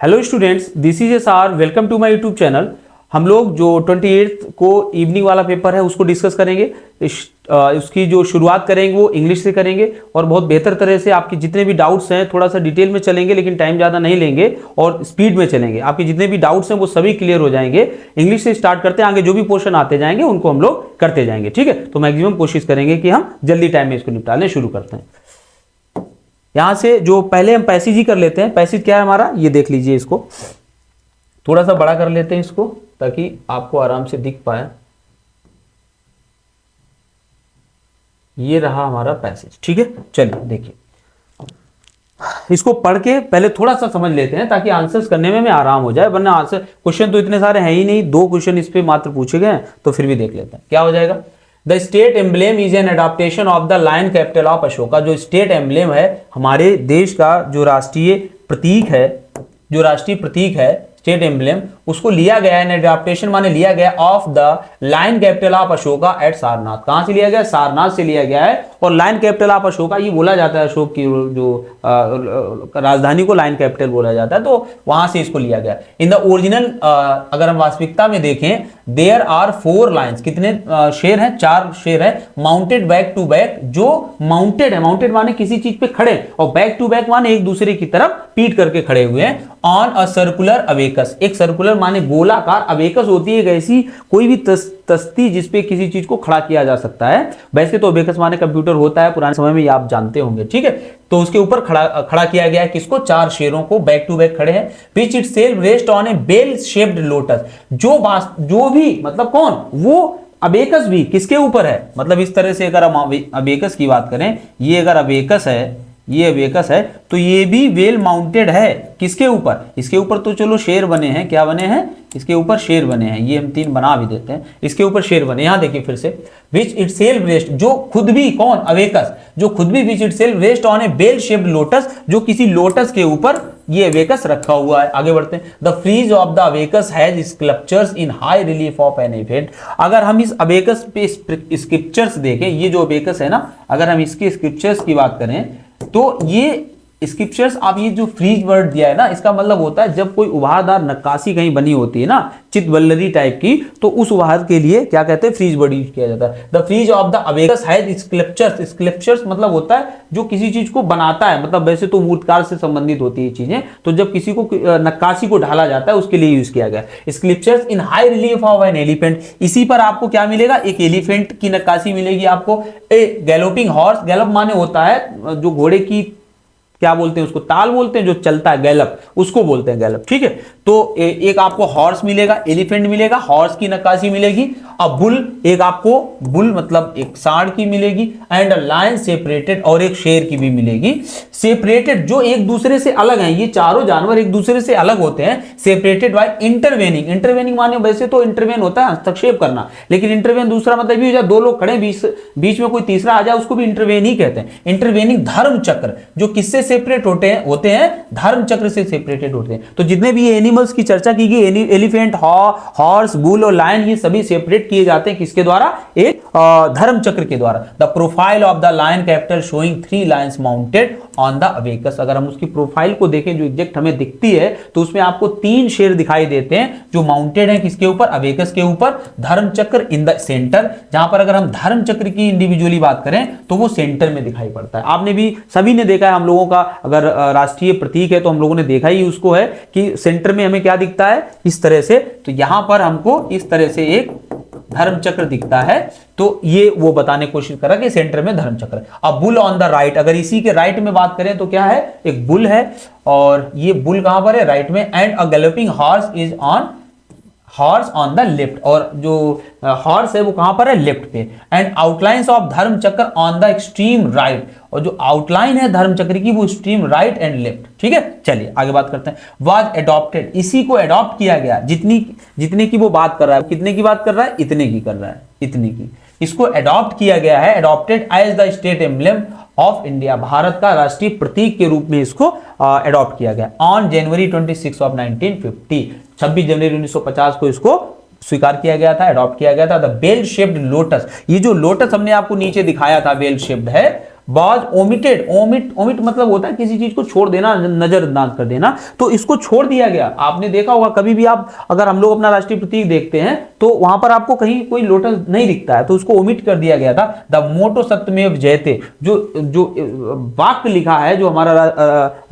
Hello students, this is S R. Welcome to my YouTube channel. हम लोग जो 28 को इवनिंग वाला पेपर है उसको डिस्कस करेंगे। उसकी जो शुरुआत करेंगे वो इंग्लिश से करेंगे और बहुत बेहतर तरह से आपके जितने भी डाउट्स हैं थोड़ा सा डिटेल में चलेंगे, लेकिन टाइम ज़्यादा नहीं लेंगे और स्पीड में चलेंगे। आपके जितने भी डाउट्स हैं वो सभी क्लियर हो जाएंगे। इंग्लिश से स्टार्ट करते हैं, आगे जो भी पोर्शन आते जाएंगे उनको हम लोग करते जाएंगे। ठीक है, तो मैक्सिमम कोशिश करेंगे कि हम जल्दी टाइम में इसको निपटाने शुरू करते हैं। यहां से जो पहले हम पैसेज ही कर लेते हैं। पैसेज क्या है हमारा, ये देख लीजिए। इसको थोड़ा सा बड़ा कर लेते हैं इसको, ताकि आपको आराम से दिख पाए। ये रहा हमारा पैसेज। ठीक है, चलिए देखिए, इसको पढ़ के पहले थोड़ा सा समझ लेते हैं ताकि आंसर्स करने में हमें आराम हो जाए, वरना आंसर क्वेश्चन तो इतने सारे हैं ही नहीं। 2 क्वेश्चन इस पे मात्र पूछे गए हैं, तो फिर भी देख लेते हैं क्या हो जाएगा। The state emblem is an adaptation of the lion capital of Ashoka. जो स्टेट एम्ब्लेम है, हमारे देश का जो राष्ट्रीय प्रतीक है, स्टेट एम्ब्लेम, उसको लिया गया है, एडाप्टेशन माने लिया गया of the lion capital of Ashoka at Sarnath. कहां से लिया गया? सारनाथ से लिया गया है। और लायन कैपिटल ऑफ अशोका ये बोला जाता है, अशोक की जो राजधानी को लायन कैपिटल बोला जाता है, तो वहां से इसको लिया गया। इन द ओरिजिनल, अगर हम वास्तविकता में देखें, देयर आर 4 लाइन्स। कितने शेर हैं? 4 शेर है। माउंटेड बैक टू बैक, जो माउंटेड है, माउंटेड माने किसी चीज पे खड़े, और बैक टू बैक माने एक दूसरे की तरफ पीट करके खड़े हुए हैं। ऑन अ सर्कुलर अबेकस, एक सर्कुलर माने गोलाकार, अबेकस होती है ऐसी कोई भी तस्ती जिसपे किसी चीज को खड़ा किया जा सकता है। वैसे तो अबेकस माने कंप्यूटर होता है, पुराने समय में ये आप जानते होंगे। ठीक है, तो उसके ऊपर खड़ा किया गया है किसको? 4 शेरों को, बैक टू बैक खड़े हैं। Which itself rest on a bell shaped lotus. जो भी मतलब कौन? वो अबेकस भी किसके ऊपर है? मतलब इस तरह से अगर हम अबेकस की बात करें, ये अगर अबेकस है, ये अबेकस है, तो ये भी वेल माउंटेड है। किसके ऊपर? इसके ऊपर तो चलो शेर बने हैं। क्या बने हैं? इसके ऊपर शेर बने हैं। ये हम 3 बना भी देते हैं। इसके ऊपर शेर बने, यहां देखिए फिर से, विच इट सेल्फ रेस्ट, जो खुद भी कौन? अबेकस, जो खुद भी which itself rest on a bell shaped lotus, जो किसी लोटस के ऊपर ये अबेकस रखा हुआ है। आगे बढ़ते हैं। The frieze of the abacus has sculptures in high relief of an event. अगर हम इस अबेकस पे स्क्रिप्चर्स देखें, ये जो अबेकस है ना, अगर हम इसके स्क्रिप्चर्स की बात करें तो ये स्क्रिप्चर्स, आप ये जो फ्रीज वर्ड दिया है ना, इसका मतलब होता है जब कोई उभारदार नक्काशी कहीं बनी होती है ना, चितवल्लरी टाइप की, तो उस उभार के लिए क्या कहते हैं? फ्रीज वर्ड यूज किया जाता है। The frieze of the abacus has sculptures. Sculptures मतलब होता है जो किसी चीज को बनाता है, मतलब वैसे तो मूर्तिकार से संबंधित होती है चीजें, तो जब किसी को नक्काशी को ढाला जाता है उसके लिए यूज किया गया। Sculptures in high relief of an elephant. इसी पर आपको क्या मिलेगा? एक एलिफेंट की नक्काशी मिलेगी आपको। ए गैलोपिंग हॉर्स, गैलप माने होता है जो घोड़े की, क्या बोलते हैं उसको? ताल बोलते हैं, जो चलता है गैलप, उसको बोलते हैं गैलप। ठीक है, तो एक आपको हॉर्स मिलेगा, एलिफेंट मिलेगा, हॉर्स की नक्काशी मिलेगी। अब बुल, एक आपको बुल मतलब एक सांड की मिलेगी। एंड लायन सेपरेटेड, और एक शेर की भी मिलेगी। सेपरेटेड, जो एक दूसरे से अलग हैं, ये चारों जानवर एक दूसरे से अलग होते हैं। Separated by intervening. इंटरवेनिंग माने वैसे तो इंटरवेन होता है हस्तक्षेप करना, लेकिन इंटरवेन दूसरा मतलब भी हो जाए, 2 लोग खड़े बीच में कोई तीसरा आ जाए, उसको भी इंटरवेन ही कहते हैं। इंटरवेनिंग धर्म चक्र, जो किससे सेपरेट होते हैं? धर्म चक्र से सेपरेटेड होते हैं। तो जितने भी एनिमल्स की चर्चा की गई, एलिफेंट, हॉर्स, बुल और लायन, ये सभी सेपरेट किए जाते हैं किसके द्वारा? एक धर्म चक्र के द्वारा। The profile of the lion capital showing 3 lions mounted on the abacus. अगर हम उसकी प्रोफाइल को देखें जो एग्जैक्ट हमें दिखती है, तो उसमें आपको 3 शेर दिखाई देते हैं जो माउंटेड हैं किसके ऊपर? अबेकस के ऊपर। धर्म चक्र इन द सेंटर, जहां पर अगर हम धर्म चक्र की इंडिविजुअली बात करें तो वो सेंटर में दिखाई पड़ता है। आपने भी सभी ने देखा है, हम लोगों का अगर राष्ट्रीय प्रतीक है तो हम लोगों ने देखा ही उसको है कि सेंटर में हमें क्या दिखता है? इस तरह से। तो यहां पर हमको इस तरह से एक धर्म चक्र दिखता है, तो ये वो बताने की कोशिश कर रहा है कि सेंटर में धर्म चक्र। अब बुल ऑन द राइट, अगर इसी के राइट में बात करें तो क्या है? एक बुल है, और ये बुल कहां पर है? राइट में। And a galloping horse is on the left, और जो हॉर्स है वो कहां पर है? लेफ्ट पे। एंड आउटलाइंस ऑफ धर्म चक्र ऑन द एक्सट्रीम राइट, और जो आउटलाइन है धर्म चक्र की वो एक्सट्रीम राइट एंड लेफ्ट। ठीक है, चलिए आगे बात करते हैं। वाज एडॉप्टेड, इसी को एडॉप्ट किया गया। जितने की वो बात कर रहा है, कितने की बात कर रहा है? इतने की कर रहा है, इतने की। इसको एडॉप्ट किया गया है, adopted as the state emblem of India. Bharat का राष्ट्रीय प्रतीक के रूप में इसको एडॉप्ट किया गया ऑन जनवरी 26 ऑफ 1950। 26 जनवरी 1950 को इसको स्वीकार किया गया था, एडॉप्ट किया गया था। द बेल शेप्ड लोटस, ये जो लोटस हमने आपको नीचे दिखाया था बेल शेप्ड है, वाज ओमिटेड, ओमिट मतलब होता है किसी चीज को छोड़ देना, नजरअंदाज कर देना, तो इसको छोड़ दिया गया। आपने देखा होगा कभी भी आप, अगर हम लोग अपना राष्ट्रीय प्रतीक देखते हैं तो वहां पर आपको कहीं कोई लोटस नहीं दिखता है, तो उसको ओमिट कर दिया गया था। द मोटो सत्यमेव जयते, जो वाक्य लिखा है, जो हमारा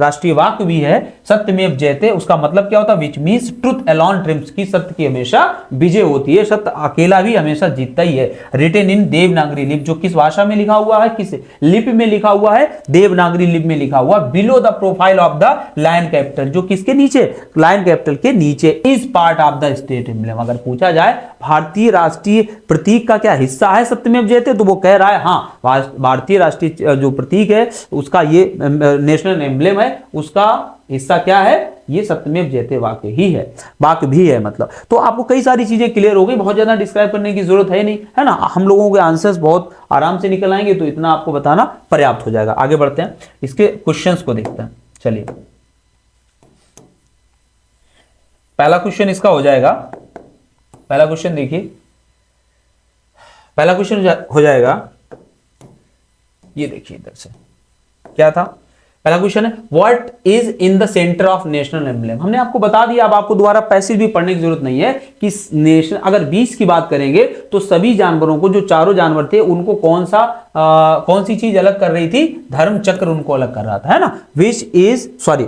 राष्ट्रीय वाक्य भी है सत्यमेव जयते, उसका मतलब क्या होता है, which means truth alone TRIMS, की सत्य की हमेशा विजय होती है, सत्य अकेला भी हमेशा जीतता ही है। रिटेन इन देवनागरी लिपि, जो किस भाषा में लिखा हुआ है, किस लिपि में लिखा हुआ है, देवनागरी लिपि में लिखा हुआ। Below the profile of the lion capital, जो किसके नीचे, लायन कैपिटल के नीचे। Is part of the state emblem, अगर पूछा जाए भारतीय राष्ट्रीय प्रतीक का क्या हिस्सा है सत्यमेव जयते, तो वो कह रहा है हाँ, भारतीय राष्ट्रीय जो प्रतीक है उसका, ये नेशनल एम्ब्लेम है, उसका हिस्सा क्या है, ये सत्यमेव जयते वाक्य ही है, वाक्य भी है मतलब। तो आपको कई सारी चीजें क्लियर हो गई, बहुत ज्यादा डिस्क्राइब करने की जरूरत है नहीं, है ना। हम लोगों के आंसर्स बहुत आराम से निकल आएंगे, तो इतना आपको बताना पर्याप्त हो जाएगा। आगे बढ़ते हैं, इसके क्वेश्चंस को देखते हैं। चलिए, पहला क्वेश्चन इसका हो जाएगा, पहला क्वेश्चन देखिए, पहला क्वेश्चन हो जाएगा, ये देखिए इधर से क्या था। पहला क्वेश्चन है, what is in the centre of national emblem. हमने आपको बता दिया, अब आपको दोबारा पैसेज भी पढ़ने की जरूरत नहीं है कि नेशन, अगर 20 की बात करेंगे तो सभी जानवरों को, जो चारों जानवर थे उनको कौन सी चीज अलग कर रही थी, धर्म चक्र उनको अलग कर रहा था, है ना।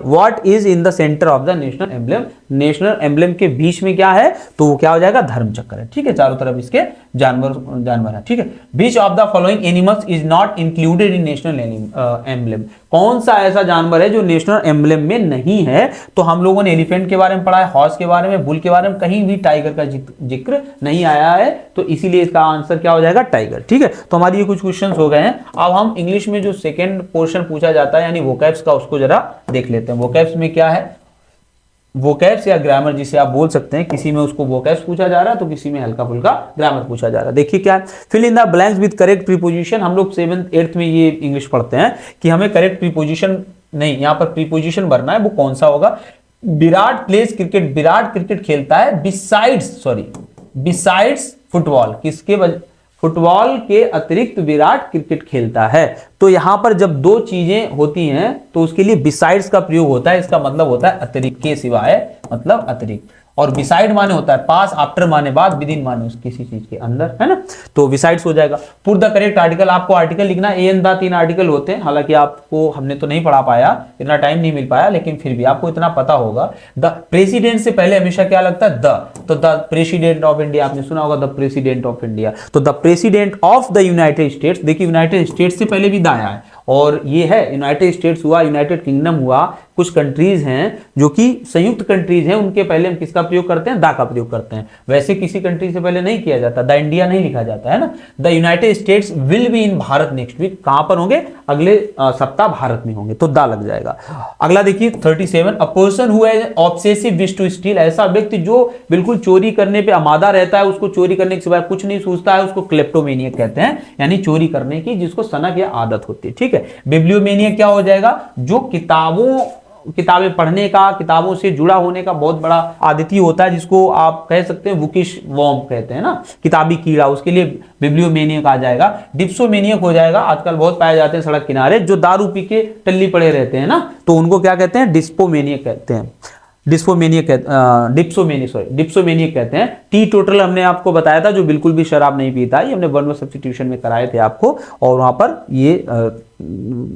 What is in the centre of the national emblem, national emblem के बीच में क्या है, तो वो क्या हो जाएगा, धर्म चक्र है, ठीक है। चारों तरफ इसके जानवर है, ठीक है। Which of the following animals is not included in national emblem, कौन सा ऐसा जानवर है जो नेशनल एम्ब्लेम में नहीं है। तो हम लोगों ने एलिफेंट के बारे में पढ़ा है, हॉर्स के बारे में, बुल के बारे में, कहीं भी टाइगर का जिक्र नहीं आया है, तो इसीलिए इसका आंसर क्या हो जाएगा, टाइगर, ठीक है। तो हमारी ये कुछ क्वेश्चंस हो गए हैं। अब हम इंग्लिश में जो सेकंड पोर्शन पूछा जाता है यानी वोकैब्स का, उसको जरा देख लेते हैं। वोकैब्स में क्या है, वोकैब्स या ग्रामर जिसे आप बोल सकते हैं, किसी में उसको वोकैब्स पूछा जा रहा है तो किसी में हल्का फुल्का ग्रामर पूछा जा रहा है। देखिए क्या है, fill in the blanks with correct preposition. हम लोग 7th 8th में ये इंग्लिश पढ़ते हैं कि हमें करेक्ट प्रीपोजिशन नहीं, यहाँ पर प्रीपोजिशन भरना है, वो कौन सा होगा। Virat pledge cricket, Virat cricket खेलता है बिसाइड्स फुटबॉल, किसके वजह, फुटबॉल के अतिरिक्त विराट क्रिकेट खेलता है। तो यहां पर जब दो चीजें होती हैं तो उसके लिए बिसाइड्स का प्रयोग होता है, इसका मतलब होता है अतिरिक्त, के सिवाय मतलब अतिरिक्त। और बिसाइड माने होता है पास, आफ्टर माने बाद, विद इन माने किसी चीज के अंदर, है ना। तो बिसाइड्स हो जाएगा। पुट द करेक्ट आर्टिकल, आपको आर्टिकल लिखना है, एन द 3 आर्टिकल होते हैं, हालांकि आपको हमने तो नहीं पढ़ा पाया, इतना टाइम नहीं मिल पाया, लेकिन फिर भी आपको इतना पता होगा। द प्रेसिडेंट से पहले हमेशा क्या लगता है, द, तो द प्रेसिडेंट ऑफ इंडिया, आपने सुना होगा द प्रेसिडेंट ऑफ इंडिया, तो the president of the United states. देखिए यूनाइटेड स्टेट्स से पहले भी द आया है, और ये है यूनाइटेड स्टेट्स हुआ, यूनाइटेड किंगडम हुआ, कुछ कंट्रीज हैं जो कि संयुक्त कंट्रीज हैं, उनके पहले हम किसका प्रयोग करते हैं, दा का प्रयोग करते हैं। वैसे किसी कंट्री से पहले नहीं किया जाता, द इंडिया नहीं लिखा जाता, है ना। The United States will be in Bharat next week, कहां पर होंगे, अगले सप्ताह भारत में होंगे, तो दा लग जाएगा। अगला देखिए 37, a person who has obsessive wish to steal, ऐसा व्यक्ति जो बिल्कुल चोरी करने पे आमादा रहता है, उसको चोरी करने के सिवाय कुछ नहीं सोचता है, उसको क्लेप्टोमेनियक कहते हैं, यानी चोरी करने की जिसको सनक या आदत होती है, ठीक है। बिब्लियोमेनियक क्या हो जाएगा, जो किताबें पढ़ने का, किताबों से जुड़ा होने का बहुत बड़ा आदती होता है, जिसको आप कह सकते हैं बुकिश वॉर्म कहते हैं ना, किताबी कीड़ा, उसके लिए बिब्लियोमेनियक आ जाएगा। डिप्सोमेनियक हो जाएगा, आजकल बहुत पाए जाते हैं सड़क किनारे, जो दारू पी के टल्ली पड़े रहते हैं ना, तो उनको क्या कहते हैं, डिस्पोमेनियक कहते हैं, डिप्सोमेनियक कहते हैं। टी टोटल हमने आपको बताया था, जो बिल्कुल भी शराब नहीं पीता, ये हमने वन वर्ड सब्स्टिट्यूशन में कराए थे आपको, और वहां पर ये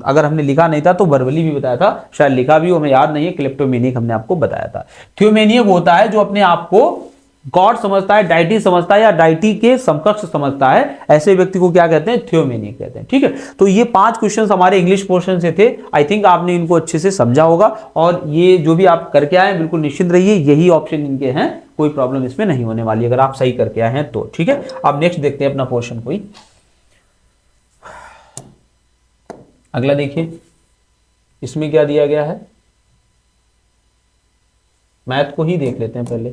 अगर हमने लिखा नहीं था तो वर्बली भी बताया था, शायद लिखा भी हो, हमें याद नहीं है। क्लेप्टोमेनियक हमने आपको बताया था। थियोमेनियक होता है जो अपने आप को गॉड समझता है, डाइटी समझता है, या डाइटी के समकक्ष समझता है, ऐसे व्यक्ति को क्या कहते हैं, थियोमेनियक कहते हैं, ठीक है। तो ये 5 क्वेश्चंस हमारे इंग्लिश पोर्शन से थे। आई थिंक आपने इनको अच्छे से समझा होगा, और ये जो भी आप करके आए बिल्कुल निश्चिंत रहिए, यही ऑप्शन इनके हैं, कोई प्रॉब्लम इसमें नहीं होने वाली अगर आप सही करके आए हैं तो, ठीक है। अब नेक्स्ट देखते हैं अपना पोर्शन कोई अगला। देखिए इसमें क्या दिया गया है, मैथ को ही देख लेते हैं पहले,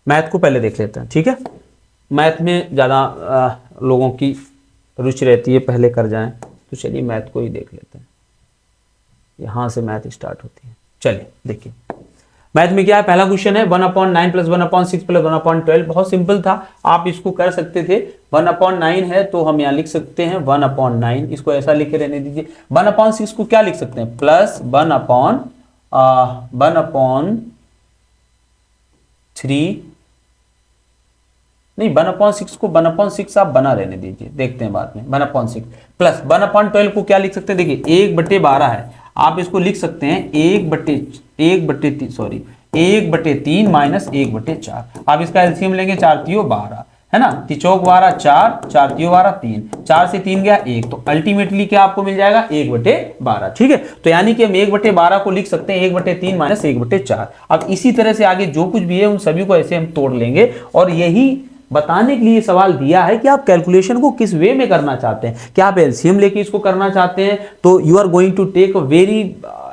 मैथ को पहले देख लेते हैं, ठीक है। मैथ में ज़्यादा लोगों की रुचि रहती है, पहले कर जाएं, तो चलिए मैथ को ही देख लेते हैं। यहाँ से मैथ स्टार्ट होती है। चलिए देखिए, मैथ में क्या है, पहला क्वेश्चन है 1/9 प्लस 1/6 प्लस 1/12, बहुत सिंपल था, आप इसको कर सकते थे। 1/9 है तो हम यहाँ लिख सकते हैं 1/9, इसको ऐसा लिख के रहने दीजिए। 1/6 को क्या लिख सकते हैं, प्लस 1/3, नहीं 1/6 को 1/6 आप बना रहने दीजिए, देखते हैं बाद में। 1/6 प्लस 1/12 को क्या लिख सकते हैं, देखिए 1/12 है, आप इसको लिख सकते हैं 1/3 माइनस 1/4। आप इसका एलसीएम लेंगे, 4 तियो 12 है ना, तिचौक 12 4, 4 तियो 12 3, 4 से 3 गया 1, तो अल्टीमेटली क्या आपको मिल जाएगा 1/12। ठीक है, तो यानी कि हम 1/12 को लिख सकते हैं 1/3 माइनस 1/4। अब इसी तरह से आगे जो कुछ भी है उन सभी को ऐसे हम तोड़ लेंगे, और यही बताने के लिए सवाल दिया है कि आप कैलकुलेशन को किस वे में करना चाहते हैं। क्या आप एलसीएम लेके इसको करना चाहते हैं, तो you are going to take a very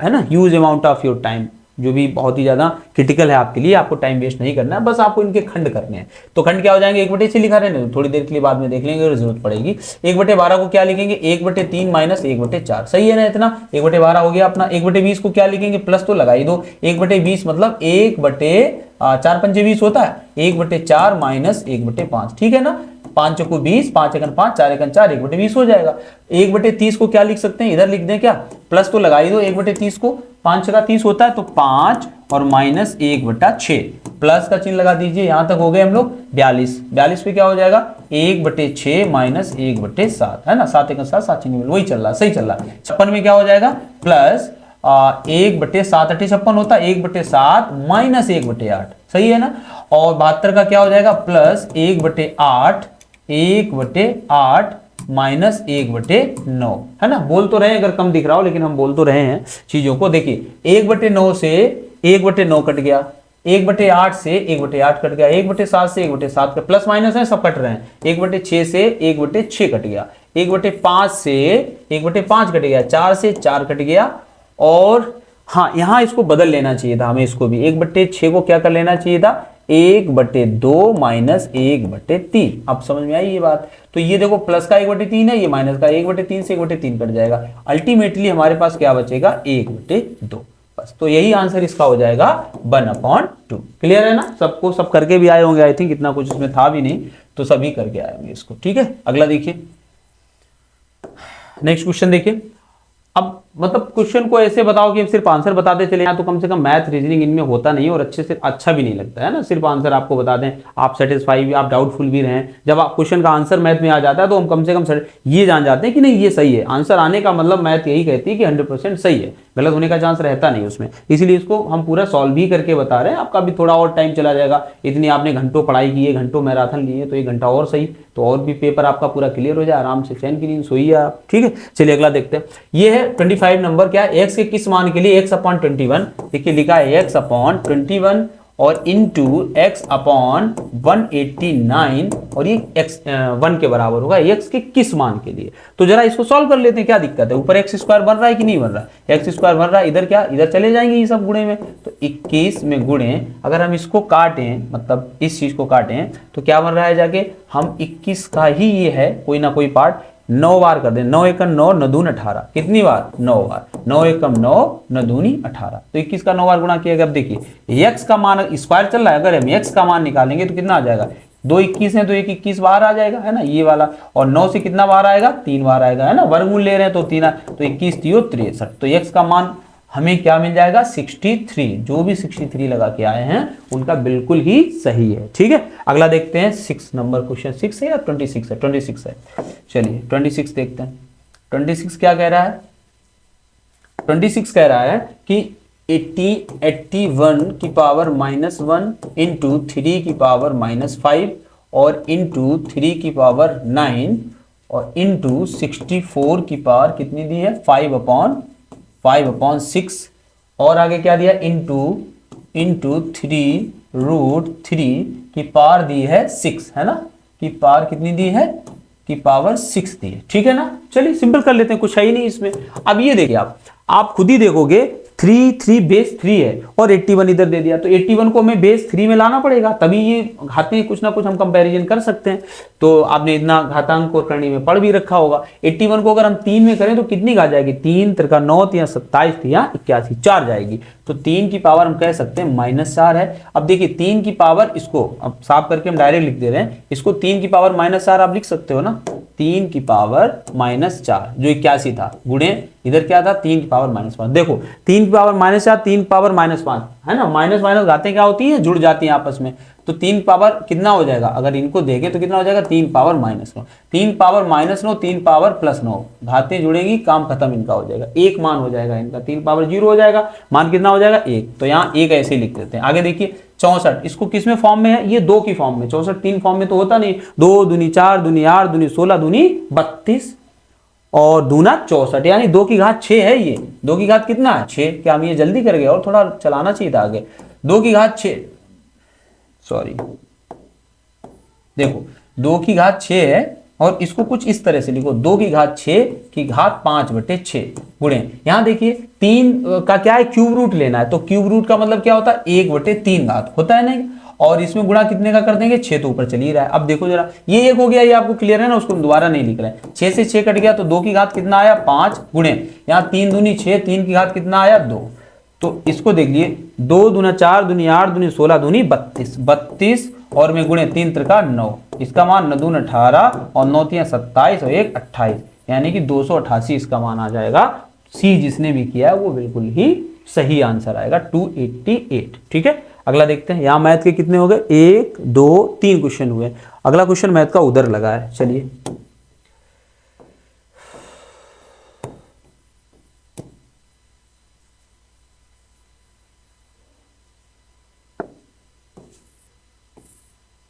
है ना huge amount of your time, जो भी बहुत ही ज्यादा क्रिटिकल है आपके लिए, आपको टाइम वेस्ट नहीं करना है, बस आपको इनके खंड करने हैं। तो खंड क्या हो जाएंगे, 1/6 लिखा रहे हैं, थोड़ी देर के लिए बाद में देख लेंगे अगर जरूरत पड़ेगी। 1/12 को क्या लिखेंगे, 1/3 माइनस 1/4, सही है ना इतना, 1/12 हो गया अपना। 1/20 को क्या लिखेंगे, प्लस तो लगा ही दो, 1/20 मतलब 1/4 पंजे 20 होता है, 1/4 माइनस 1/5, ठीक है ना, 5 चौको 20, 5 एकन 5, 4 एकन 4, 1/20 हो जाएगा। 1/30 को क्या लिख सकते हैं, इधर लिख दें क्या, प्लस तो लगा ही दो, 1/30 को 5 का 30 होता है, तो 5 और माइनस 1/6, प्लस का चिन्ह लगा दीजिए। यहां तक हो गए हम लोग 42 पे क्या हो जाएगा 1/6 माइनस 1/7 है ना, 7 एकन 7, 7 चिन्ह वही चल रहा, सही चल रहा है। 56 में क्या हो जाएगा, प्लस 1/7 8 56 होता है, 1/7 माइनस 1/8, सही है ना। और 72 का क्या हो जाएगा, प्लस 1/8 माइनस 1/9 है ना। बोल तो रहे हैं, अगर कम दिख रहा हो लेकिन हम बोल तो रहे हैं चीजों को। देखिए 1/9 से 1/9 कट गया, 1/8 से 1/8 कट गया, 1/7 से 1/7 कट, प्लस माइनस है सब कट रहे हैं, 1/6 से 1/6 कट गया, 1/5 से 1/5 कट गया, 4 से 4 कट गया। और हाँ, यहां इसको बदल लेना चाहिए था हमें, इसको भी 1/6 को क्या कर लेना चाहिए था, 1/2 माइनस 1/3। अब समझ में आई ये बात। तो ये देखो प्लस का 1/3 है, ये माइनस का 1/3 से 1/3 कट जाएगा, अल्टीमेटली हमारे पास क्या बचेगा 1/2, बस। तो यही आंसर इसका हो जाएगा 1/2। क्लियर है ना सबको, सब करके भी आए होंगे, आई थिंक इतना कुछ इसमें था भी नहीं, तो सभी करके आए होंगे इसको। ठीक है, अगला देखिए, नेक्स्ट क्वेश्चन देखिए। अब मतलब क्वेश्चन को ऐसे बताओ कि सिर्फ आंसर बताते चले, तो कम से कम मैथ रीजनिंग इनमें होता नहीं और अच्छे से अच्छा भी नहीं लगता है ना, सिर्फ आंसर आपको बता दें, आप सेटिस्फाई भी, आप डाउटफुल भी रहें। जब आप क्वेश्चन का आंसर मैथ में आ जाता है तो हम कम से कम ये जान जाते हैं कि नहीं ये सही है, आंसर आने का मतलब मैथ यही कहती है कि 100% सही है, गलत होने का चांस रहता नहीं उसमें। इसीलिए इसको हम पूरा सॉल्व भी करके बता रहे हैं, आपका भी थोड़ा और टाइम चला जाएगा। इतनी आपने घंटों पढ़ाई की है, घंटों मैराथन लिए, तो 1 घंटा और सही, तो और भी पेपर आपका पूरा क्लियर हो जाए, आराम से चैन की नींद सोइए आप। ठीक है, चलिए अगला देखते हैं। ये है 25 नंबर, क्या है, x के किस मान के लिए, x/21, देखिए लिखा है x/21 और इंटू x/189, और ये x 1 के बराबर होगा x के किस मान के लिए। तो जरा इसको सॉल्व कर लेते हैं, क्या दिक्कत है, ऊपर x स्क्वायर बन रहा है कि नहीं बन रहा, x स्क्वायर बन रहा है, इधर क्या, इधर चले जाएंगे ये सब गुणे में, तो 21 में गुणे, अगर हम इसको काटें, मतलब इस चीज को काटें, तो क्या बन रहा है जाके, हम 21 का ही ये है कोई ना कोई पार्ट 9 बार कर दें, 9 एकम 9 9 दूनी 18, कितनी बार 9 बार, 9 एकम 9 9 दूनी 18, तो 21 का 9 बार गुणा किया गया। अब देखिए x का मान स्क्वायर चल रहा है, अगर हम x का मान निकालेंगे तो कितना आ जाएगा, 2 21 है तो 1 21 बार आ जाएगा है ना ये वाला, और 9 से कितना बार आएगा, 3 बार आएगा है ना, वर्गमूल ले रहे हैं तो 3, तो 21 3 63, तो x का मान हमें क्या मिल जाएगा 63। जो भी 63 लगा के आए हैं उनका बिल्कुल ही सही है। ठीक है, अगला देखते हैं 6 नंबर क्वेश्चन, 6 है या 26 है, 26 है। चलिए 26 देखते हैं। 26 क्या कह रहा है, 26 कह रहा है कि 81 की पावर -1 इंटू 3 की पावर -5 और इंटू 3 की पावर 9 और इंटू 64 की पावर कितनी दी है 5/6, और आगे क्या दिया, इंटू 3√3 की पावर दी है 6 है ना, की पावर कितनी दी है, की पावर 6 दी है। ठीक है ना, चलिए सिंपल कर लेते हैं, कुछ है ही नहीं इसमें। अब ये देखिए आप खुद ही देखोगे 3 बेस 3 है और 81 इधर दे दिया, तो 81 को हमें बेस 3 में लाना पड़ेगा, तभी ये घातीय कुछ ना कुछ हम कंपैरिजन कर सकते हैं। तो आपने इतना घातांक और करणी में पढ़ भी रखा होगा। 81 को अगर हम 3 में करें तो कितनी आ जाएगी, 3 त्रिका 9 या 27 थी या 81, 4 जाएगी। तो 3 की पावर हम कह सकते हैं -4 है। अब देखिए 3 की पावर, इसको अब साफ करके हम डायरेक्ट लिख दे रहे हैं, इसको 3 की पावर -4 आप लिख सकते हो ना, 3 की पावर -4 जो 81 था, गुणे इधर क्या था 3 की पावर -5। देखो 3 की पावर -4, 3 की पावर -5 है ना, माइनस माइनस घातें क्या होती है, जुड़ जाती हैं आपस में। तो 3 पावर कितना हो जाएगा, अगर इनको देखें तो कितना हो जाएगा, 3 पावर -9, 3 पावर -9, 3 पावर +9, घातें जुड़ेगी, काम खत्म इनका हो जाएगा, एक मान हो जाएगा इनका, 3 पावर 0 हो जाएगा, मान कितना हो जाएगा 1। तो यहाँ 1 ऐसे ही लिख देते हैं। आगे देखिए 64, इसको किस में फॉर्म में है, ये 2 की फॉर्म में, 64 3 फॉर्म में तो होता नहीं, 2 दूनी 4 दूनी 8 दूनी 16 दूनी 32 और दूना 64, यानी 2 की घात 6 है। ये 2 की घात कितना है 6, क्या हम ये जल्दी कर गए और थोड़ा चलाना चाहिए था आगे। 2 की घात 6, सॉरी देखो 2 की घात 6 है और इसको कुछ इस तरह से लिखो, 2 की घात 6 की घात 5/6 गुणे, यहां देखिए 3 का क्या है, क्यूब रूट लेना है, तो क्यूब रूट का मतलब क्या होता है 1/3 घात होता है नहीं, और इसमें गुणा कितने का कर देंगे 6, तो ऊपर चल ही रहा है। अब देखो जरा ये 1 हो गया, ये आपको क्लियर है ना, उसको हम दोबारा नहीं लिख रहे हैं। 6 से 6 कट गया तो 2 की घात कितना आया 5 गुणे, यहाँ 3 दूनी 6, 3 की घात कितना आया 2, तो इसको देख लिए 2 दूना 4 दूनी 8 दूनी 16 दूनी 32 और में गुणे 3 त्रिका 9, इसका मान 9 दून 18 और 9 तियां 27 और 1 28, यानी कि 288 इसका मान आ जाएगा। सी जिसने भी किया है वो बिल्कुल ही सही आंसर आएगा 288। ठीक है, अगला देखते हैं। यहां मैथ के कितने हो गए, 1 2 3 क्वेश्चन हुए। अगला क्वेश्चन मैथ का उधर लगा है, चलिए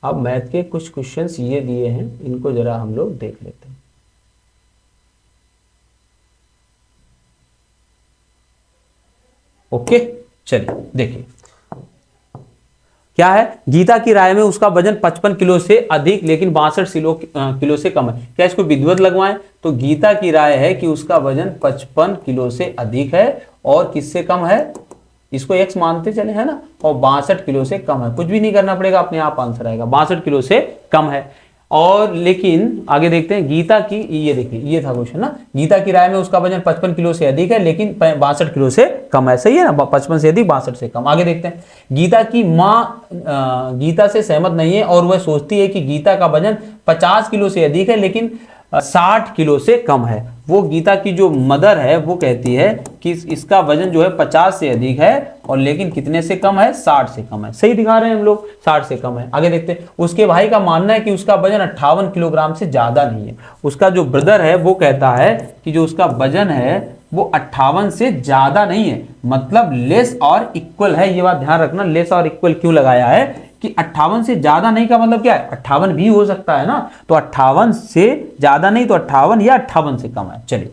अब मैथ के कुछ क्वेश्चंस ये दिए हैं, इनको जरा हम लोग देख लेते हैं। ओके चलिए देखिए क्या है, गीता की राय में उसका वजन 55 किलो से अधिक लेकिन 62 किलो से कम है, क्या इसको विधिवत लगवाएं, तो गीता की राय है कि उसका वजन 55 किलो से अधिक है और किससे कम है, इसको x मानते चले है ना, और 62 किलो से कम है, कुछ भी नहीं करना पड़ेगा, अपने आप आंसर आएगा, 62 किलो से कम है। और लेकिन आगे देखते हैं गीता की, ये देखिए ये था क्वेश्चन ना, गीता की राय में उसका वजन 55 किलो से अधिक है लेकिन 62 किलो से कम है, सही है ना, 55 से अधिक 62 से कम। आगे देखते हैं, गीता की माँ गीता से सहमत नहीं है और वह सोचती है कि गीता का वजन 50 किलो से अधिक है लेकिन 60 किलो से कम है। वो गीता की जो मदर है वो कहती है कि इसका वजन जो है 50 से अधिक है और लेकिन कितने से कम है, 60 से कम है, सही दिखा रहे हैं हम लोग, 60 से कम है। आगे देखते हैं, उसके भाई का मानना है कि उसका वजन 58 किलोग्राम से ज्यादा नहीं है। उसका जो ब्रदर है वो कहता है कि जो उसका वजन है वो 58 से ज्यादा नहीं है, मतलब लेस और इक्वल है। ये बात ध्यान रखना, लेस और इक्वल क्यों लगाया है कि 58 से ज्यादा नहीं का मतलब क्या है, 58 भी हो सकता है ना, तो 58 से ज्यादा नहीं तो 58 या 58 से कम है। चलिए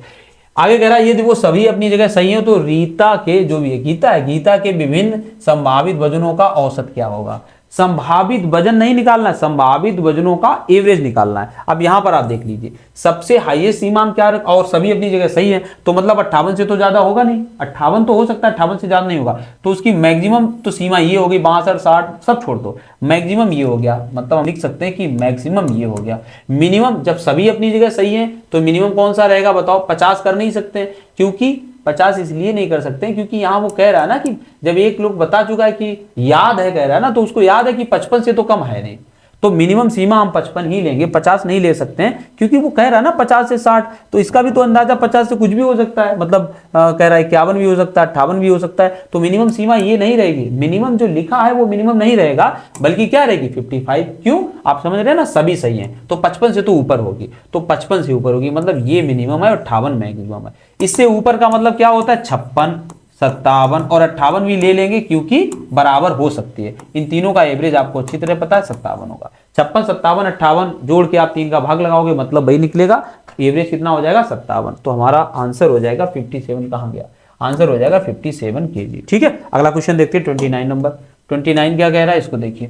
आगे कह रहा है यदि वो सभी अपनी जगह सही है तो रीता के जो भी है, गीता है, गीता के विभिन्न संभावित वजनों का औसत क्या होगा। संभावित वजन नहीं निकालना है, संभावित वजनों का एवरेज निकालना है। अब यहां पर आप देख लीजिए, सबसे हाईएस्ट सीमा हम क्या रख, और सभी अपनी जगह सही है तो मतलब 58 से तो ज्यादा होगा नहीं, 58 तो हो सकता है, 58 से ज्यादा नहीं होगा, तो उसकी मैक्सिमम तो सीमा ये होगी, 62 60 सब छोड़ दो, मैक्सिमम ये हो गया, मतलब हम लिख सकते हैं कि मैक्सिमम ये हो गया। मिनिमम जब सभी अपनी जगह सही है तो मिनिमम कौन सा रहेगा बताओ, 50 कर नहीं सकते, क्योंकि 50 इसलिए नहीं कर सकते क्योंकि यहां वो कह रहा है ना कि जब एक लोग बता चुका है कि याद है, कह रहा है ना, तो उसको याद है कि 55 से तो कम है नहीं, तो मिनिमम सीमा हम 55 ही लेंगे, 50 नहीं ले सकते हैं, क्योंकि वो कह रहा है ना 50 से 60, तो इसका भी तो अंदाजा 50 से कुछ भी हो सकता है, मतलब कह रहा है 51 भी हो सकता है, 58 भी हो सकता है, तो मिनिमम सीमा ये नहीं रहेगी। मिनिमम जो लिखा है वो मिनिमम नहीं रहेगा, बल्कि क्या रहेगी 55। क्यों, आप समझ रहे हैं ना, सभी सही है तो 55 से तो ऊपर होगी, तो 55 से ऊपर होगी, मतलब ये मिनिमम है और 58 मैक्सिमम है। इससे ऊपर का मतलब क्या होता है, 56 57 और 58 भी ले लेंगे क्योंकि बराबर हो सकती है। इन तीनों का एवरेज आपको अच्छी तरह पता है 57 होगा। 56 57 58 जोड़ के आप 3 का भाग लगाओगे मतलब वही निकलेगा, एवरेज कितना हो जाएगा 57। तो हमारा आंसर हो जाएगा 57, कहां गया, आंसर हो जाएगा 57 kg। ठीक है, अगला क्वेश्चन देखते हैं 29 नंबर। 29 क्या कह रहा है इसको देखिए,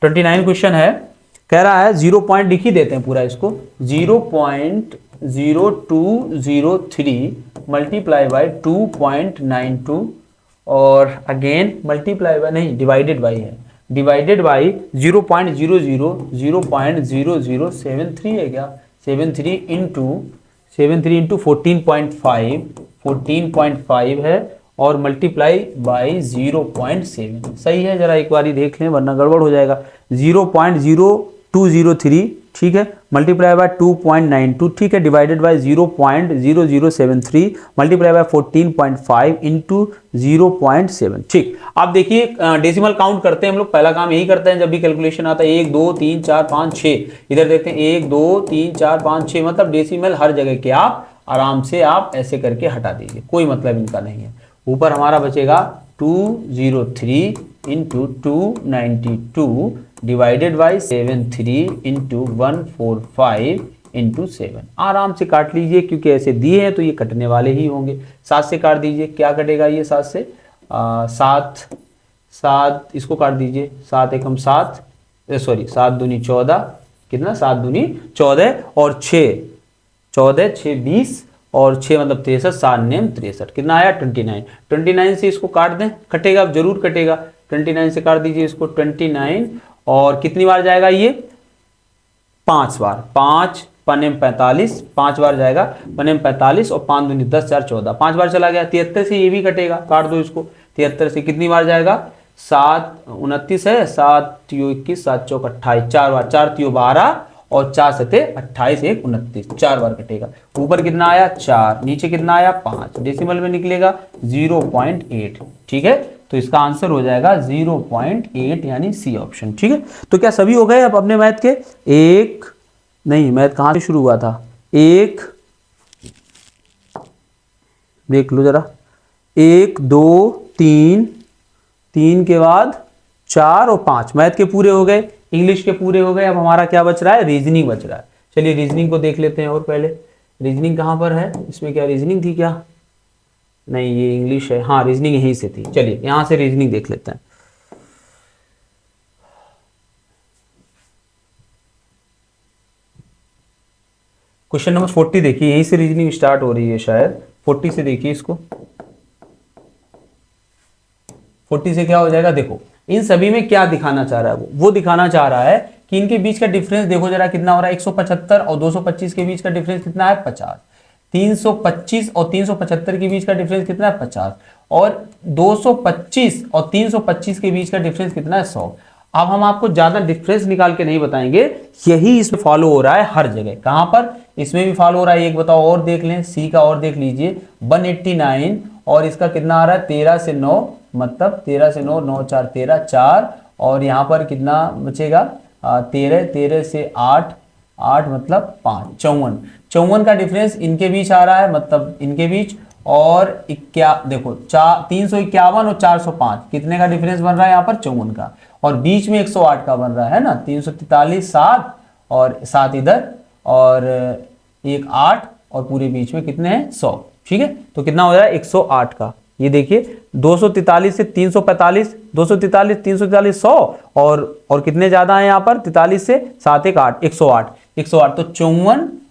29 क्वेश्चन है, कह रहा है 0 पॉइंट लिख ही देते हैं पूरा इसको, 0 पॉइंट 0203 मल्टीप्लाई बाय 2.92 और अगेन मल्टीप्लाई बाय नहीं डिवाइडेड बाय है, डिवाइडेड बाय 0.000073 है क्या, 73 इंटू 14.5 है और मल्टीप्लाई बाय 0.7 सही है। जरा एक बार देख लें वरना गड़बड़ हो जाएगा। 0.0203 ठीक है, मल्टीप्लाई बाय 2.92 ठीक है, divided by 0.0073 multiply by 14.5 into 0.7 ठीक। आप देखिए डेसिमल काउंट करते हैं हम लोग, पहला काम यही करते हैं जब भी कैलकुलेशन आता है 1 2 3 4 5 6। इधर देखते हैं 1 2 3 4 5 6 मतलब डेसिमल हर जगह के आप आराम से आप ऐसे करके हटा दीजिए, कोई मतलब इनका नहीं है। ऊपर हमारा बचेगा 203 into 292 divided by 73 into 145 into 7। आराम से काट लीजिए क्योंकि ऐसे दिए हैं तो ये कटने वाले ही होंगे। 7 से काट दीजिए, क्या कटेगा ये 7 से 7 इसको काट दीजिए, 7 एकम 7 सॉरी 7 दूनी 14 कितना 7 दूनी 14 और 6 14 6 20 और 6 मतलब 63 7 नेम 63 कितना आया 29। 29 से इसको काट दें, कटेगा जरूर कटेगा, 29 से काट दीजिए इसको 29 और कितनी बार जाएगा ये 5 बार, 5 पनेम 45 5 बार जाएगा, पनेम 45 और 5 दूनी 10 4 14 5 बार चला गया। 73 से ये भी कटेगा, काट दो इसको। 73 से कितनी बार जाएगा 7 29 है 7 तियो 21 7 चौक 28 4 बार, 4 तियो 12 और 4 सते 28 1 29 4 बार कटेगा। ऊपर कितना आया 4, नीचे कितना आया 5, डेसिमल में निकलेगा 0.8 ठीक है। तो इसका आंसर हो जाएगा 0.8 यानी सी ऑप्शन ठीक है। तो क्या सभी हो गए अब अपने मैथ के? एक नहीं, मैथ कहां से शुरू हुआ था, एक देख लो जरा, 1 2 3 3 के बाद 4 और 5 मैथ के पूरे हो गए, इंग्लिश के पूरे हो गए। अब हमारा क्या बच रहा है, रीजनिंग बच रहा है। चलिए रीजनिंग को देख लेते हैं। और पहले रीजनिंग कहां पर है, इसमें क्या रीजनिंग थी क्या, नहीं ये इंग्लिश है, हाँ रीजनिंग यहीं से थी। चलिए यहां से रीजनिंग देख लेते हैं। क्वेश्चन नंबर 40 देखिए, यहीं से रीजनिंग स्टार्ट हो रही है शायद, 40 से देखिए इसको। 40 से क्या हो जाएगा, देखो इन सभी में क्या दिखाना चाह रहा है, वो दिखाना चाह रहा है कि इनके बीच का डिफरेंस देखो जरा कितना हो रहा है, 175 और 225 के बीच का डिफरेंस कितना है 50, 325 और 375 के बीच का डिफरेंस कितना है 50 और 225 और 325 के बीच का डिफरेंस कितना है 100। अब हम आपको ज्यादा डिफरेंस निकाल के नहीं बताएंगे, यही इसमें फॉलो हो रहा है हर जगह। कहां पर, इसमें भी फॉलो हो रहा है। एक बताओ और देख लें, सी का और देख लीजिए 189 और इसका कितना आ रहा है 13 से 9 मतलब 13 से 9 9 4 13 4 और यहाँ पर कितना बचेगा 13 से 8 8 मतलब 5 54 का डिफरेंस इनके बीच आ रहा है, मतलब इनके बीच। और देखो 351 और 405 कितने का डिफरेंस बन रहा है यहाँ पर 54 का, और बीच में 108 का बन रहा है ना, 343 7 और 7 इधर और 1 8 और पूरे बीच में कितने हैं 100 ठीक है। तो कितना हो जाए 108 का, ये देखिए 243 से 345 243 343 100 और कितने ज्यादा है यहाँ पर 43 से 7 1 8 108 108 तो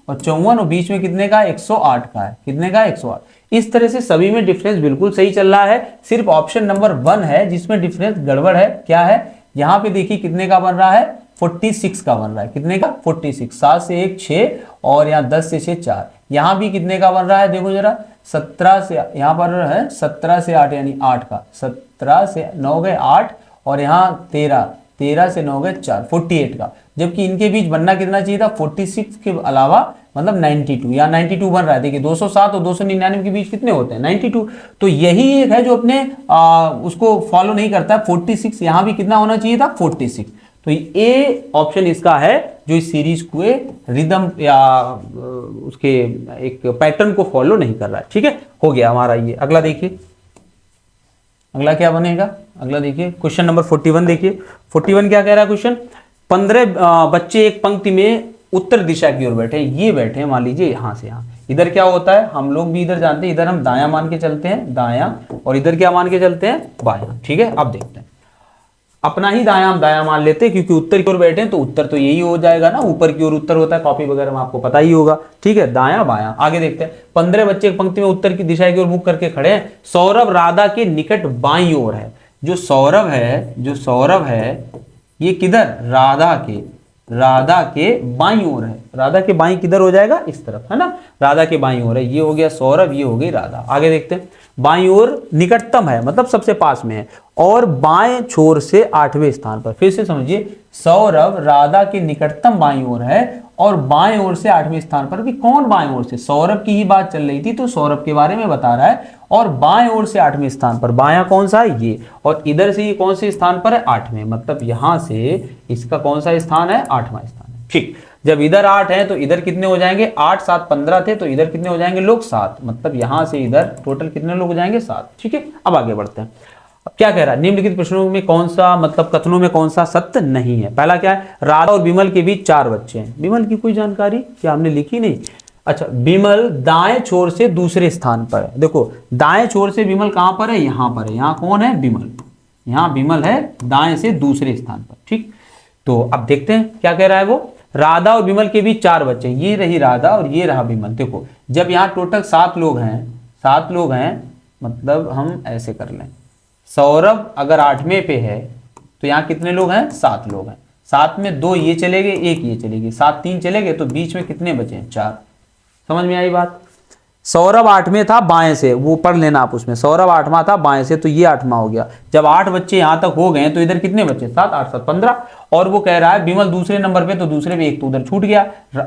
54 और बीच में कितने का 108 का है, कितने का 108। इस तरह से सभी में डिफरेंस बिल्कुल सही चल रहा है, सिर्फ ऑप्शन नंबर 1 है जिसमें डिफरेंस गड़बड़ है। क्या है, यहाँ पे देखिए कितने का बन रहा है 46 का बन रहा है, कितने का 46, 7 से 1 6 और यहाँ 10 से 6 4। यहाँ भी कितने का बन रहा है देखो जरा 17 से, यहाँ पर है 17 से 8 यानी 8 का, 17 से 9 गए 8 और यहाँ 13 से 9 गए 4 48 का। जबकि इनके बीच बनना कितना चाहिए था 46 के अलावा मतलब 92, या 92 बन रहा है। देखिए 207 और 299 के बीच कितने होते हैं 92। तो यही एक है जो अपने उसको फॉलो नहीं करता है 46, यहाँ भी कितना होना चाहिए था 46। तो ये ऑप्शन इसका है जो इस सीरीज को रिदम या उसके एक पैटर्न को फॉलो नहीं कर रहा है ठीक है। हो गया हमारा ये। अगला देखिए, अगला क्या बनेगा, अगला देखिए क्वेश्चन नंबर 41 देखिए। 41 क्या कह रहा है क्वेश्चन, 15 बच्चे एक पंक्ति में उत्तर दिशा की ओर बैठे, ये बैठे हैं मान लीजिए यहां से यहाँ। इधर क्या होता है, हम लोग भी इधर जानते हैं, इधर हम दायां मान के चलते हैं दायां, और इधर क्या मान के चलते हैं बायां ठीक है। अब देखते हैं, अपना ही दायां हम दायां मान लेते हैं, क्योंकि उत्तर की ओर बैठे हैं तो उत्तर तो यही हो जाएगा ना, ऊपर की ओर उत्तर होता है कॉपी वगैरह में, आपको पता ही होगा। ठीक है, दायां बायां। आगे देखते हैं, 15 बच्चे एक पंक्ति में उत्तर की दिशा की ओर मुख करके खड़े हैं। सौरभ राधा के निकट बाईं ओर है। जो सौरभ है ये किधर, राधा के बाईं ओर है। राधा के बाईं किधर हो जाएगा, इस तरफ है ना, राधा के बाईं ओर है। ये हो गया सौरभ, ये हो गई राधा। आगे देखते हैं, बाईं ओर निकटतम है, मतलब सबसे पास में है, और बाएं छोर से 8वें स्थान पर। फिर से समझिए, सौरभ राधा के निकटतम बाईं ओर है और बाएं ओर से 8वें स्थान पर। भी कौन बाएं ओर से, सौरभ की ही बात चल रही थी तो सौरभ के बारे में बता रहा है। और बाएं ओर से 8वें स्थान पर, बायां कौन सा है ये, और इधर से ये कौन से स्थान पर है, 8वें, मतलब यहां से इसका कौन सा स्थान है, 8वां स्थान है। ठीक, जब इधर 8 है तो इधर कितने हो जाएंगे, 8 7 15 थे, तो इधर कितने हो जाएंगे लोग, 7, मतलब यहां से इधर टोटल कितने लोग हो जाएंगे, 7। ठीक है, अब आगे बढ़ते हैं। अब क्या कह रहा है, निम्नलिखित प्रश्नों में कौन सा, मतलब कथनों में कौन सा सत्य नहीं है। पहला क्या है, राधा और विमल के बीच 4 बच्चे हैं। विमल की कोई जानकारी क्या हमने लिखी नहीं। अच्छा, विमल दाएं छोर से दूसरे स्थान पर है। देखो, दाएं छोर से विमल कहां पर है, यहां पर है। यहां कौन है, विमल, यहां विमल है दाएं से दूसरे स्थान पर। ठीक, तो अब देखते हैं क्या कह रहा है वो। राधा और विमल के बीच 4 बच्चे, ये रही राधा और ये रहा विमल। देखो, जब यहाँ टोटल 7 लोग हैं, मतलब हम ऐसे कर लें, सौरभ अगर 8वें पे है तो यहाँ कितने लोग हैं, 7 लोग हैं। 7 में 2 ये चले गए, 1 ये चलेगी, 7 3 चले गए, तो बीच में कितने बचे हैं, 4। समझ में आई बात। सौरभ 8वें था बाएं से, वो पढ़ लेना आप उसमें, सौरभ 8वां था बाएं से, तो ये 8वां हो गया। जब 8 बच्चे यहां तक हो गए तो इधर कितने बचे, 7 8 7 15। और वो कह रहा है विमल दूसरे नंबर पे, तो दूसरे पे 1 तो उधर छूट गया।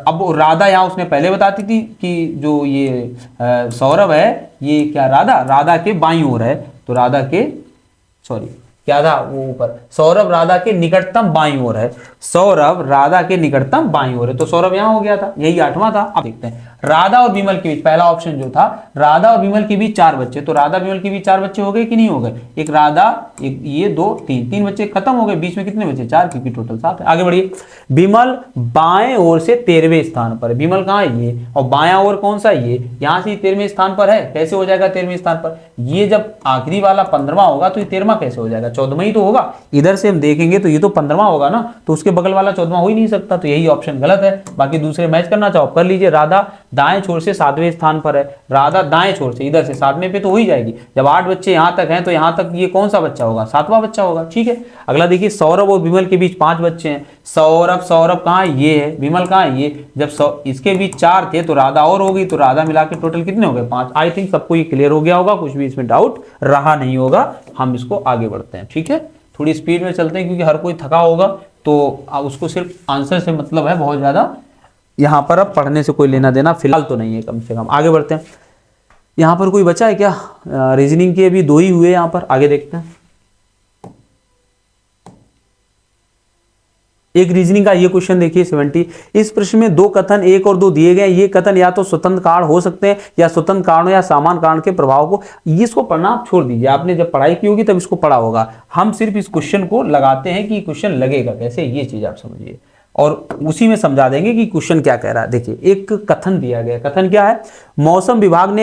अब राधा यहाँ उसने पहले बताती थी कि जो ये सौरभ है ये क्या, राधा के बाईं ओर है, तो राधा के, सॉरी क्या था वो ऊपर, सौरभ राधा के निकटतम बाईं ओर है, सौरभ राधा के निकटतम बाईं ओर है, तो सौरभ यहां हो गया था, यही 8वां था। अब देखते हैं, राधा और विमल के बीच, पहला ऑप्शन जो था, राधा और विमल के बीच 4 बच्चे, तो राधा विमल के बीच 4 बच्चे हो गए कि नहीं हो गए, एक राधा, एक ये, 2 3 बच्चे खत्म हो गए, बीच में कितने बचे, 4, क्योंकि टोटल 7 है। आगे बढ़िए, विमल बाएं ओर से 13वें स्थान पर, विमल कहां है, ये, और बायां ओर कौन सा, ये, यहां से 13वें स्थान पर है, कैसे हो जाएगा 13वें स्थान पर, ये जब आखिरी वाला 15वां होगा तो ये 13वां कैसे हो जाएगा, 14वां ही तो होगा। इधर से हम देखेंगे तो ये तो 15वां होगा ना, तो उसके बगल वाला 14वां हो ही नहीं सकता, तो यही ऑप्शन गलत है। बाकी दूसरे मैच करना चाहो कर लीजिए। राधा दाएं छोर से 7वें स्थान पर है, राधा दाएं छोर से इधर से 7वें पे तो हो ही जाएगी। जब 8 बच्चे यहां तक हैं तो यहां तक ये कौन सा बच्चा होगा, 7वां बच्चा होगा। ठीक है, अगला देखिए, सौरभ और विमल के बीच 5 बच्चे हैं, सौरभ कहां है, ये है, विमल कहां है, ये, जब इसके बीच 4 थे तो राधा और हो गई, तो राधा मिला के टोटल कितने हो गए, 5। आई थिंक सबको ये क्लियर हो गया होगा, कुछ भी इसमें डाउट रहा नहीं होगा। हम इसको आगे बढ़ते हैं। ठीक है, थोड़ी स्पीड में चलते हैं क्योंकि हर कोई थका होगा, तो उसको सिर्फ आंसर से मतलब है बहुत ज्यादा, यहां पर अब पढ़ने से कोई लेना देना फिलहाल तो नहीं है, कम से कम। आगे बढ़ते हैं, यहां पर कोई बचा है क्या, रीजनिंग के अभी 2 ही हुए यहां पर। आगे देखते हैं, एक रीजनिंग का ये क्वेश्चन देखिए 70। इस प्रश्न में 2 कथन 1 और 2 दिए गए। ये कथन या तो स्वतंत्र कारण हो सकते हैं या स्वतंत्र कारणों या समान कारण के प्रभाव को, इसको पढ़ना आप छोड़ दीजिए, आपने जब पढ़ाई की होगी तब इसको पढ़ा होगा। हम सिर्फ इस क्वेश्चन को लगाते हैं कि क्वेश्चन लगेगा कैसे, ये चीज आप समझिए, और उसी में समझा देंगे कि क्वेश्चन क्या कह रहा है। देखिए, एक कथन दिया गया, कथन क्या है, मौसम विभाग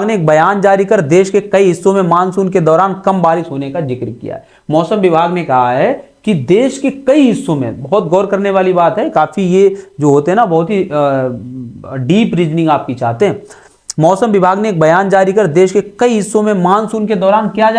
ने एक बयान जारी कर देश के कई हिस्सों में मानसून के दौरान कम बारिश होने का जिक्र किया है। मौसम विभाग ने कहा है कि देश के कई हिस्सों में, बहुत गौर करने वाली बात है, काफी ये जो होते हैं ना बहुत ही डीप रीजनिंग आपकी चाहते हैं। मौसम विभाग ने एक बयान जारी कर देश के कई हिस्सों में मानसून के दौरान क्या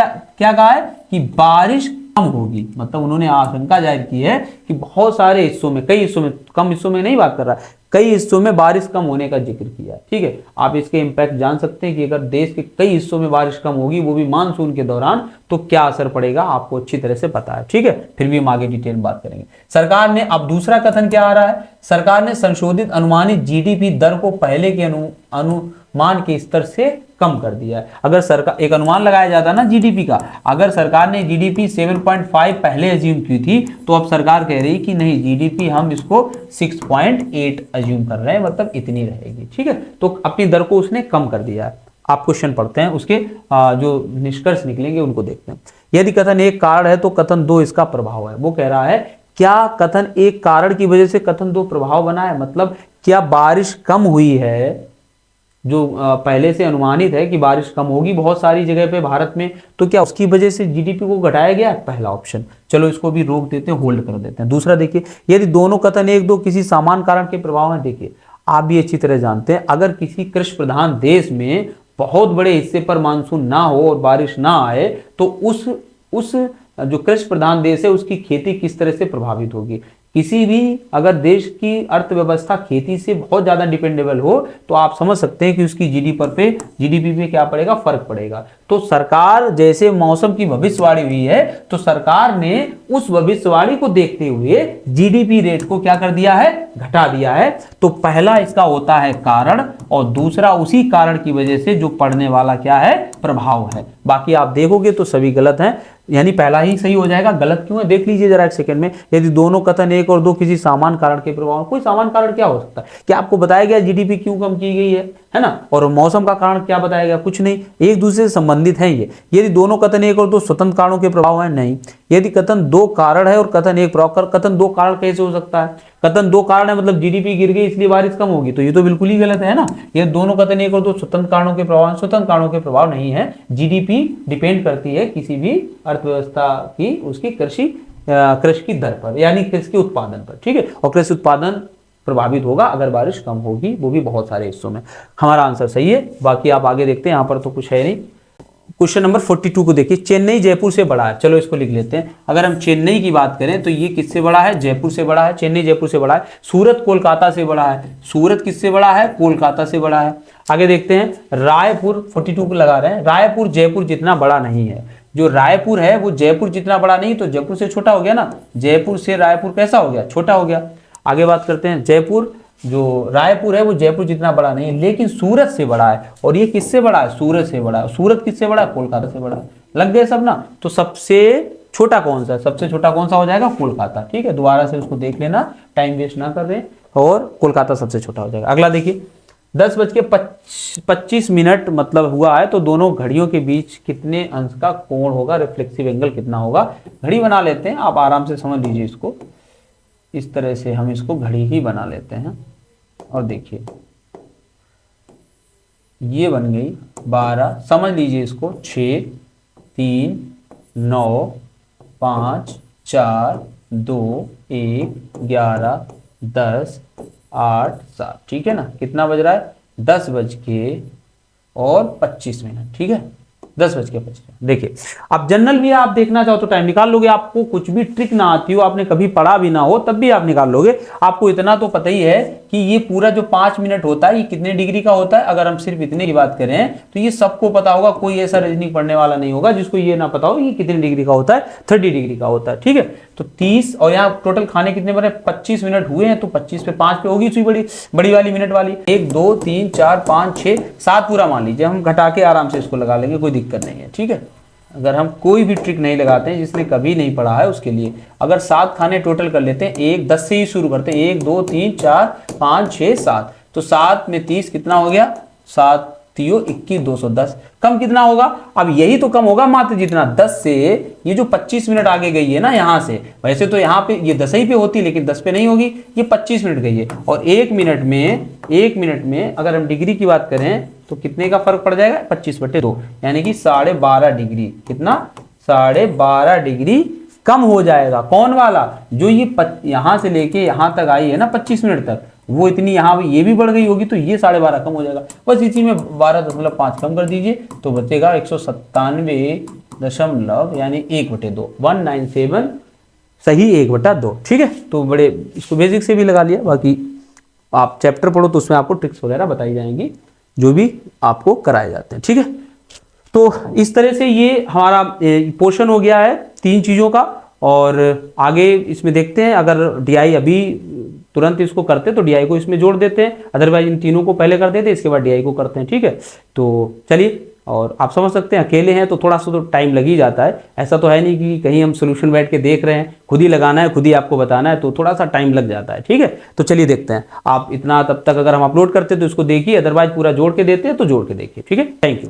कहा है कि बारिश कम होगी, मतलब उन्होंने आशंका जाहिर की है कि बहुत सारे हिस्सों में, कई हिस्सों में, कम हिस्सों में नहीं बात कर रहा, कई हिस्सों में बारिश कम होने का जिक्र किया है। ठीक है, आप इसके इंपैक्ट जान सकते हैं कि अगर देश के कई हिस्सों में बारिश कम होगी, वो भी मानसून के दौरान, तो क्या असर पड़ेगा आपको अच्छी तरह से पता है। ठीक है, फिर भी हम आगे डिटेल बात करेंगे। सरकार ने, अब दूसरा कथन क्या आ रहा है, सरकार ने संशोधित अनुमानित जीडीपी दर को पहले के अनुमान के स्तर से कम कर दिया है। अगर सरकार, एक अनुमान लगाया जाता है ना जीडीपी का, अगर सरकार ने जीडीपी 7.5 पहले अज्यूम की थी, तो अब सरकार कह रही कि नहीं, जीडीपी हम इसको 6.8 अज्यूम कर रहे हैं, मतलब इतनी रहेगी। ठीक है, तो अपनी दर को उसने कम कर दिया है। आप क्वेश्चन पढ़ते हैं, उसके जो निष्कर्ष निकलेंगे उनको देखते हैं। यदि कथन 1 कारण है तो कथन 2 इसका प्रभाव है। वो कह रहा है क्या कथन 1 कारण की वजह से कथन 2 प्रभाव बना है, मतलब क्या बारिश कम हुई है, जो पहले से अनुमानित है कि बारिश कम होगी बहुत सारी जगह पे भारत में, तो क्या उसकी वजह से जीडीपी को घटाया गया? पहला ऑप्शन। चलो इसको भी रोक देते हैं, होल्ड कर देते हैं। दूसरा देखिए, यदि दोनों कथन एक दो किसी सामान्य कारण के प्रभाव में, देखिए आप भी अच्छी तरह जानते हैं, अगर किसी कृषि प्रधान देश में बहुत बड़े हिस्से पर मानसून ना हो और बारिश ना आए तो उस जो कृषि प्रधान देश है उसकी खेती किस तरह से प्रभावित होगी। किसी भी अगर देश की अर्थव्यवस्था खेती से बहुत ज्यादा डिपेंडेबल हो तो आप समझ सकते हैं कि उसकी जीडीपी पे क्या पड़ेगा? फर्क पड़ेगा। तो सरकार, जैसे मौसम की भविष्यवाणी हुई है तो सरकार ने उस भविष्यवाणी को देखते हुए जीडीपी रेट को क्या कर दिया है? घटा दिया है। तो पहला इसका होता है कारण, और दूसरा उसी कारण की वजह से जो पड़ने वाला क्या है? प्रभाव है। बाकी आप देखोगे तो सभी गलत हैं, यानी पहला ही सही हो जाएगा। गलत क्यों है देख लीजिए जरा एक सेकंड में। यदि दोनों कथन एक और दो किसी सामान्य कारण के प्रभाव, कोई सामान्य कारण क्या हो सकता है? क्या आपको बताया गया जीडीपी क्यों कम की गई है ना? और मौसम का कारण क्या बताया गया? कुछ नहीं, एक दूसरे से संबंधित हैं ये। यदि दोनों कथन एक और दो स्वतंत्र कारणों के प्रभाव है, नहीं। यदि कथन दो कारण है और कथन एक प्रभाव, कथन दो कारण कैसे हो सकता है? कथन दो कारण है मतलब जीडीपी गिर गई इसलिए बारिश कम होगी, तो ये तो बिल्कुल ही गलत है ना। ये दोनों कथन एक और दो स्वतंत्र कारणों के प्रभाव, स्वतंत्र कारणों के प्रभाव नहीं है। जीडीपी डिपेंड करती है किसी भी अर्थव्यवस्था की उसकी कृषि की दर पर, यानी कृषि के उत्पादन पर, ठीक है। और कृषि उत्पादन प्रभावित होगा अगर बारिश कम होगी, वो भी बहुत सारे हिस्सों में। हमारा आंसर सही है। बाकी आप आगे देखते हैं, यहां पर तो कुछ है नहीं। क्वेश्चन नंबर 42 को देखिए, चेन्नई जयपुर से बड़ा है। चलो इसको लिख लेते हैं। अगर हम चेन्नई की बात करें तो ये किससे बड़ा है? जयपुर से बड़ा है। चेन्नई जयपुर से बड़ा है। सूरत कोलकाता से बड़ा है। सूरत किससे बड़ा है? कोलकाता से बड़ा है। आगे देखते हैं, रायपुर 42 को लगा रहे हैं। रायपुर जयपुर जितना बड़ा नहीं है। जो रायपुर है वो जयपुर जितना बड़ा नहीं, तो जयपुर से छोटा हो गया ना। जयपुर से रायपुर कैसा हो गया? छोटा हो गया। आगे बात करते हैं, जयपुर जो रायपुर है वो जयपुर जितना बड़ा नहीं है, लेकिन सूरत से बड़ा है। और ये किससे बड़ा है? सूरत से बड़ा है। सूरत किससे बड़ा है? कोलकाता से बड़ा है। लग गए सब ना। तो सबसे छोटा कौन सा? सबसे छोटा कौन सा हो जाएगा? कोलकाता, ठीक है। दोबारा से उसको देख लेना, टाइम वेस्ट ना कर रहे, और कोलकाता सबसे छोटा हो जाएगा। अगला देखिए, 10:25 मतलब हुआ है, तो दोनों घड़ियों के बीच कितने अंश का कोण होगा? रिफ्लेक्सिव एंगल कितना होगा? घड़ी बना लेते हैं, आप आराम से समझ लीजिए इसको। इस तरह से हम इसको घड़ी ही बना लेते हैं। और देखिए ये बन गई 12, समझ लीजिए इसको 6, 3, 9, 5, 4, 2, 1, 11, 10, 8, 7, ठीक है ना। कितना बज रहा है? 10:25, ठीक है। 10:25। देखिए अब जनरल भी आप देखना चाहो तो टाइम निकाल लोगे। आपको कुछ भी ट्रिक ना आती हो, आपने कभी पढ़ा भी ना हो, तब भी आप निकाल लोगे। आपको इतना तो पता ही है कि ये पूरा जो 5 मिनट होता है ये कितने डिग्री का होता है। अगर हम सिर्फ इतने की बात करें तो ये सबको पता होगा, कोई ऐसा रीजनिंग पढ़ने वाला नहीं होगा जिसको ये ना पता हो ये कितने डिग्री का होता है। 30 डिग्री का होता है, ठीक है। तो 30, और यहाँ टोटल खाने कितने बने? 25 मिनट हुए हैं, तो 25 पे 5 पे होगी सुई बड़ी वाली मिनट वाली। 1, 2, 3, 4, 5, 6, 7 पूरा मान लीजिए। हम घटा के आराम से इसको लगा लेंगे, कोई दिक्कत नहीं है, ठीक है। अगर हम कोई भी ट्रिक नहीं लगाते हैं, जिसने कभी नहीं पढ़ा है उसके लिए, अगर 7 खाने टोटल कर लेते हैं, 1, 10 से ही शुरू करते हैं। 1, 2, 3, 4, 5, 6, 7, तो 7 में 30 कितना हो गया? 7 3 21, 210। कम कितना होगा? अब यही तो कम होगा मात्र जितना 10 से ये जो 25 मिनट आगे गई है ना यहां से। वैसे तो यहाँ पे ये 10 ही पे होती, लेकिन 10 पे नहीं होगी, ये 25 मिनट गई है। और 1 मिनट में अगर हम डिग्री की बात करें तो कितने का फर्क पड़ जाएगा? 25/2, यानी कि 12.5 डिग्री। कितना? 12.5 डिग्री कम हो जाएगा। कौन वाला? जो ये यहां से लेके यहां तक आई है ना 25 मिनट तक, वो इतनी यहाँ ये भी बढ़ गई होगी, तो ये 12.5 कम हो जाएगा। बस इसी में 12.5 कम कर दीजिए तो बचेगा 197 यानी 1/2, 197 सही 1/2, ठीक है। तो बड़े इसको बेसिक से भी लगा लिया। बाकी आप चैप्टर पढ़ो तो उसमें आपको ट्रिक्स वगैरह बताई जाएंगी जो भी आपको कराए जाते हैं, ठीक है। तो इस तरह से ये हमारा पोर्शन हो गया है 3 चीजों का। और आगे इसमें देखते हैं, अगर डीआई अभी तुरंत इसको करते तो डीआई को इसमें जोड़ देते हैं, अदरवाइज इन तीनों को पहले कर देते, इसके बाद डीआई को करते हैं, ठीक है। तो चलिए, और आप समझ सकते हैं अकेले हैं तो थोड़ा सा तो टाइम लग ही जाता है। ऐसा तो है नहीं कि कहीं हम सोल्यूशन बैठ के देख रहे हैं, खुद ही लगाना है, खुद ही आपको बताना है, तो थोड़ा सा टाइम लग जाता है, ठीक है। तो चलिए देखते हैं। आप इतना तब तक अगर हम अपलोड करते तो इसको देखिए, अदरवाइज पूरा जोड़ के देते हैं तो जोड़ के देखिए, ठीक है। Thank you.